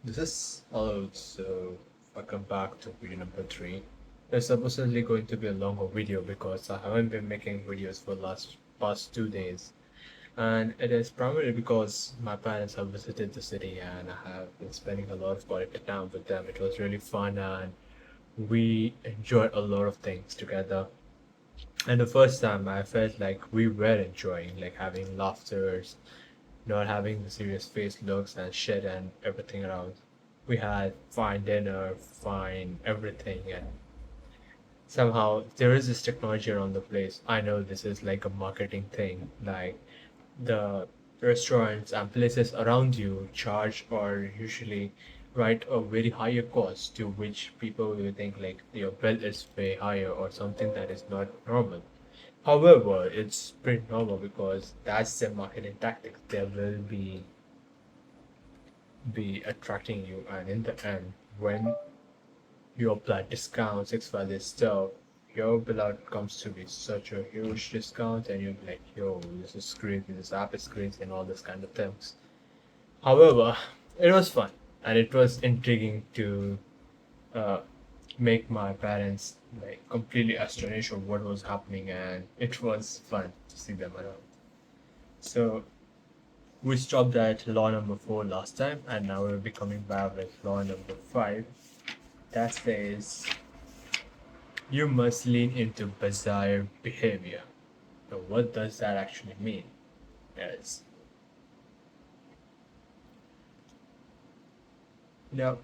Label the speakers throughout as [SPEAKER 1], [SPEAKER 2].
[SPEAKER 1] This is hello, so welcome back to video number three. It's supposedly going to be a longer video because I haven't been making videos for the last past 2 days. And it is primarily because my parents have visited the city and I have been spending a lot of quality time with them. It was really fun and we enjoyed a lot of things together. And the first time I felt like we were enjoying, like having laughters, not having the serious face looks and shit and everything around. We had fine dinner, fine everything, and somehow there is this technology around the place. I know this is like a marketing thing, like the restaurants and places around you charge or usually write a very higher cost to which people will think like your bill is way higher or something that is not normal. However, it's pretty normal because that's their marketing tactics. There will be attracting you, and in the end, when you apply discounts, XYZ stuff, your bill out comes to be such a huge discount, and you'll be like, yo, this is crazy, this app is crazy, and all this kind of things. However, it was fun, and it was intriguing to uh, make my parents like completely astonished of what was happening, and it was fun to see them around. So we stopped at law number four last time, and now we'll be coming back with law number five. That says you must lean into bizarre behavior. Now, what does that actually mean? Yes. Now,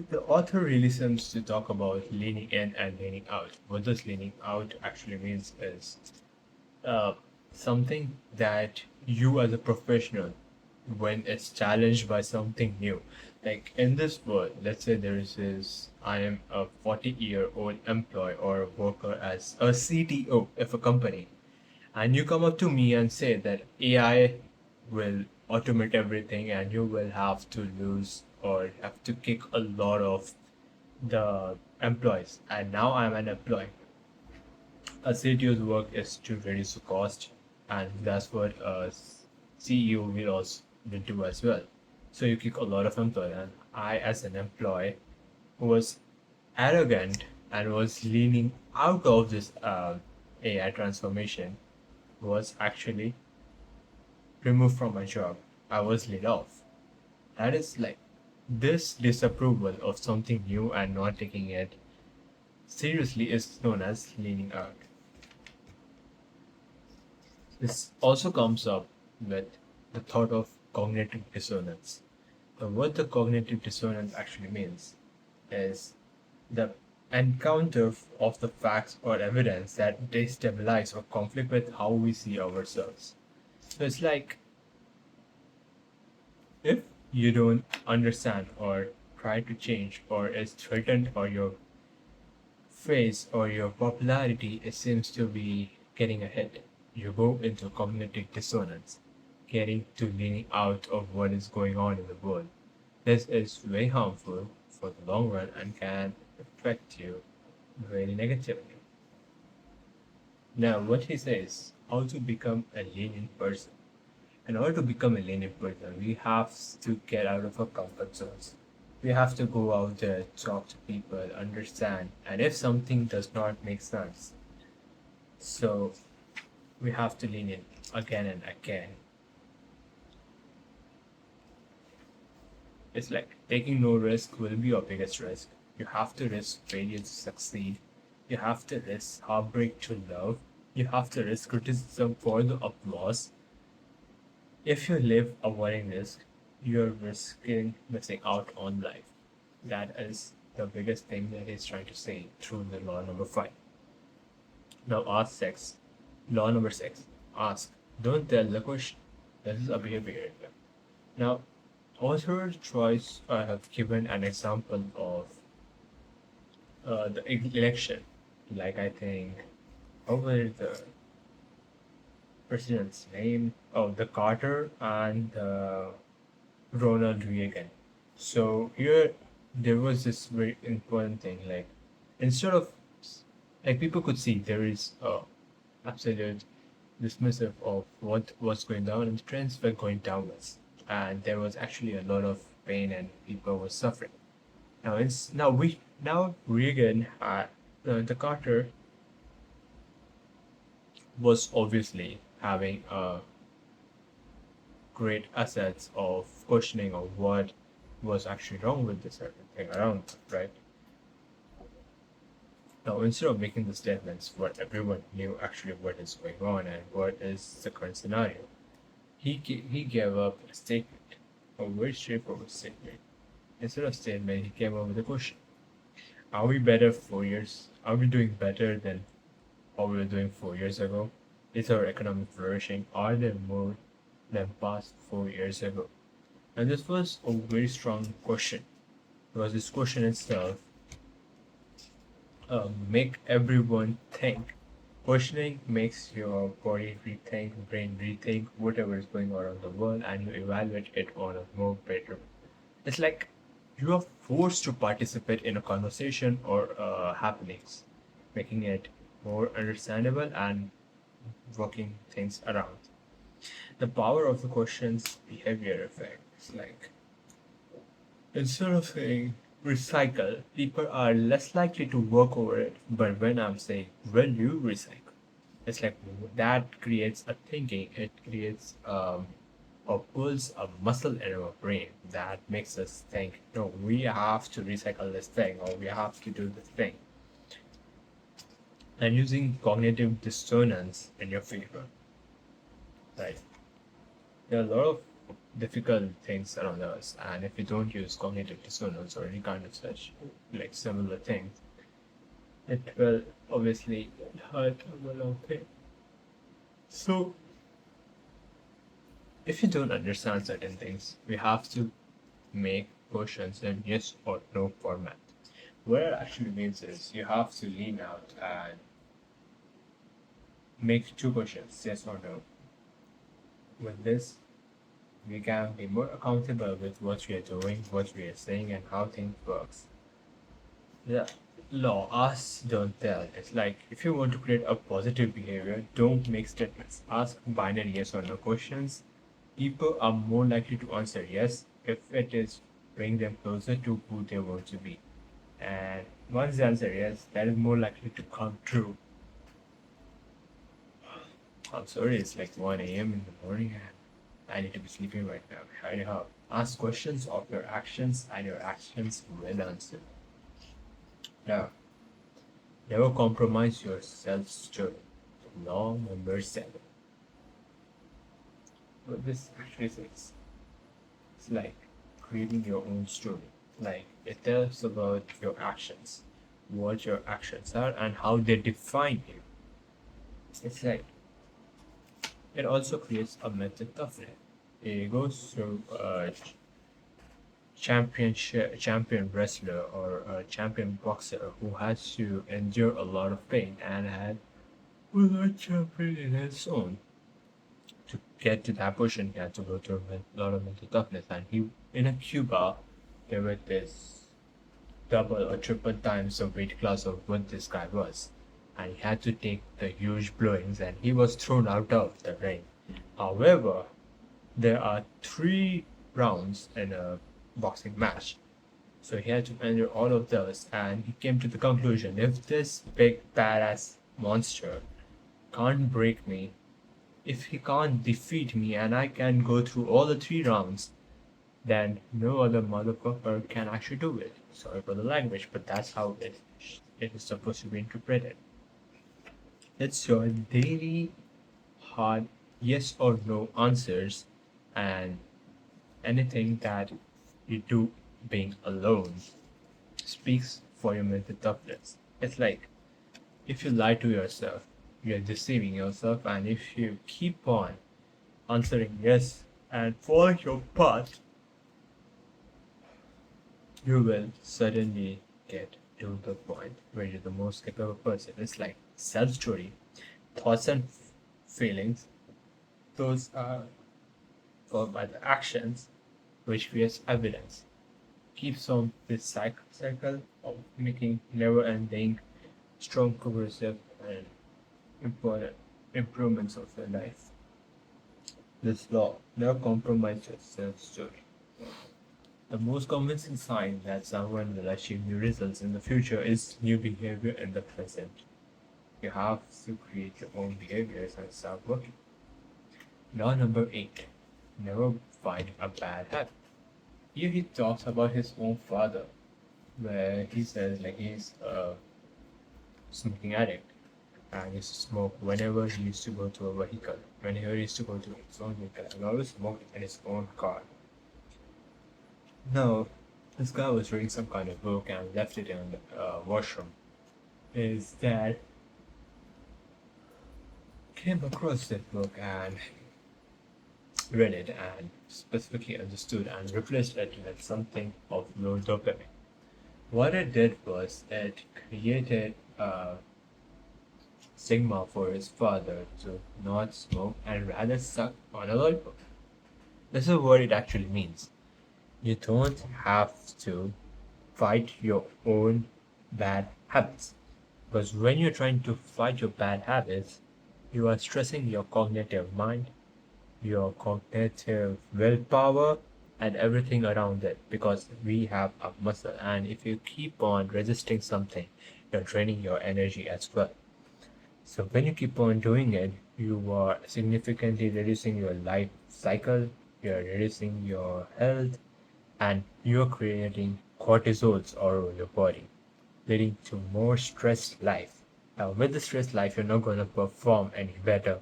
[SPEAKER 1] the author really seems to talk about leaning in and leaning out. What does leaning out actually means is uh, something that you as a professional, when it's challenged by something new, like in this world, let's say there is this, I am a 40-year-old employee or a worker as a CTO of a company, and you come up to me and say that AI will automate everything and you will have to lose or have to kick a lot of the employees, and now I'm an employee. A CTO's work is to reduce the cost, and that's what a CEO will also will do as well. So you kick a lot of employees, and I, as an employee, who was arrogant and was leaning out of this AI transformation, was actually removed from my job. I was laid off. That is like this disapproval of something new and not taking it seriously is known as leaning out. This also comes up with the thought of cognitive dissonance. What the cognitive dissonance actually means is the encounter of the facts or evidence that destabilize or conflict with how we see ourselves. So it's like if you don't understand or try to change or is threatened or your face or your popularity it seems to be getting a hit, you go into cognitive dissonance, getting to leaning out of what is going on in the world. This is very harmful for the long run and can affect you very negatively. Now, what he says, how to become a lenient person. In order to become a lenient person, we have to get out of our comfort zones. We have to go out there, talk to people, understand, and if something does not make sense, so we have to lean in again and again. It's like taking no risk will be your biggest risk. You have to risk failure to succeed. You have to risk heartbreak to love. You have to risk criticism for the applause. If you live avoiding risk, you're risking missing out on life. That is the biggest thing that he's trying to say through the law number five. Now ask six. Law number six. Ask. Don't tell the question. This is a behavior area. Now, author choice I have given an example of the election. Like I think over the president's name, oh, the Carter and Ronald Reagan. So here there was this very important thing. Like instead of like people could see there is a absolute dismissive of what was going down and the trends were going downwards. And there was actually a lot of pain and people were suffering. Now Reagan had the Carter was obviously having a great assets of questioning of what was actually wrong with this everything around, right? Now, instead of making the statements what everyone knew actually what is going on and what is the current scenario, he gave up a statement, a very straightforward statement. Instead of statement, he came up with a question: Are we better 4 years? Are we doing better than what we were doing 4 years ago? Is our economy flourishing? Are there more than past 4 years ago? And this was a very strong question because this question itself make everyone think. Questioning makes your body rethink, brain rethink whatever is going on in the world, and you evaluate it on a more better. It's like you are forced to participate in a conversation or happenings, making it more understandable and working things around. The power of the question's behavior effect. It's like instead of saying recycle, people are less likely to work over it. But when I'm saying, will you recycle? It's like that creates a thinking, it creates or pulls a muscle in our brain that makes us think, no, we have to recycle this thing or we have to do this thing. And using cognitive dissonance in your favor, right? There are a lot of difficult things around us, and if we don't use cognitive dissonance or any kind of such like similar things, it will obviously hurt a lot of things. So, if you don't understand certain things, we have to make questions in yes or no format. What it actually means is you have to lean out and make two questions, yes or no. With this, we can be more accountable with what we are doing, what we are saying, and how things works. The law, ask, don't tell. It's like if you want to create a positive behavior, don't make statements. Ask binary yes or no questions. People are more likely to answer yes if it is bring them closer to who they want to be. And once they answer yes, that is more likely to come true. I'm sorry, it's like 1 a.m. in the morning and I need to be sleeping right now. Anyhow, ask questions of your actions and your actions will answer. Now, never compromise your self-story. Law number 7. What this actually says, it's like creating your own story. Like it tells about your actions, what your actions are, and how they define you. It's like it also creates a mental toughness. It goes through a champion wrestler or a champion boxer who has to endure a lot of pain and had was a champion in his own. To get to that position, he had to go through a lot of mental toughness. And he, in a Cuba, there were this double or triple times the weight class of what this guy was. And he had to take the huge blowings and he was thrown out of the ring. However, there are 3 rounds in a boxing match. So he had to endure all of those and he came to the conclusion if this big badass monster can't break me, if he can't defeat me and I can go through all the 3 rounds, then no other motherfucker can actually do it. Sorry for the language, but that's how it is supposed to be interpreted. It's your daily hard yes or no answers and anything that you do being alone speaks for your mental toughness. It's like if you lie to yourself, you're deceiving yourself, and if you keep on answering yes and follow your path, you will suddenly get to the point where you're the most capable person. It's like self story, thoughts and feelings. Those are followed by the actions, which creates evidence. Keeps on this cycle of making never ending, strong, cohesive, and important improvements of your life. This law never compromise your self story. The most convincing sign that someone will achieve new results in the future is new behavior in the present. You have to create your own behaviors and start working. Law number 8. Never find a bad habit. Here he talks about his own father, where he says like he's a smoking addict and used to smoke whenever he used to go to a vehicle. Whenever he used to go to his own vehicle, and always smoked in his own car. Now, this guy was reading some kind of book and left it in the washroom. His dad came across that book and read it and specifically understood and replaced it with something of low dopamine. What it did was it created a stigma for his father to not smoke and rather suck on a lollipop. This is what it actually means. You don't have to fight your own bad habits. Because when you're trying to fight your bad habits, you are stressing your cognitive mind, your cognitive willpower, and everything around it. Because we have a muscle, and if you keep on resisting something, you're draining your energy as well. So when you keep on doing it, you are significantly reducing your life cycle, you're reducing your health, and you're creating cortisols all over your body, leading to more stressed life. Now, with the stressed life, you're not going to perform any better.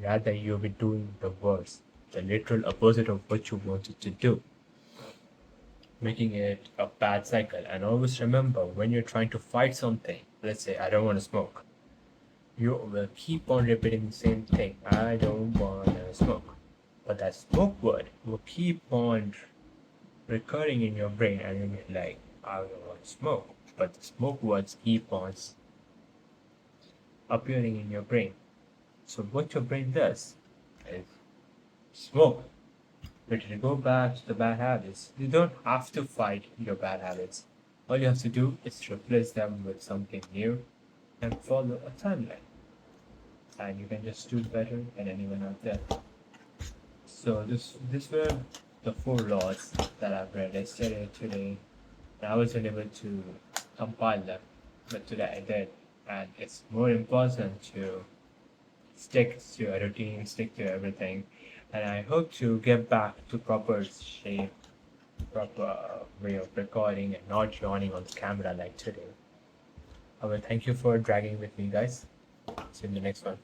[SPEAKER 1] Rather, you'll be doing the worst, the literal opposite of what you wanted to do, making it a bad cycle. And always remember when you're trying to fight something, let's say, I don't want to smoke, you will keep on repeating the same thing, I don't want to smoke. But that smoke word will keep on recurring in your brain and you'll be like, I don't want to smoke. But the smoke words keep on appearing in your brain. So what your brain does is smoke. But to go back to the bad habits, you don't have to fight your bad habits. All you have to do is replace them with something new and follow a timeline. And you can just do better than anyone out there. So this were the 4 laws that I've read yesterday, today, and I wasn't able to compile them, but today I did. And it's more important to stick to a routine, stick to everything, and I hope to get back to proper shape, proper way of recording and not yawning on the camera like today. I will thank you for dragging with me, guys. See you in the next one.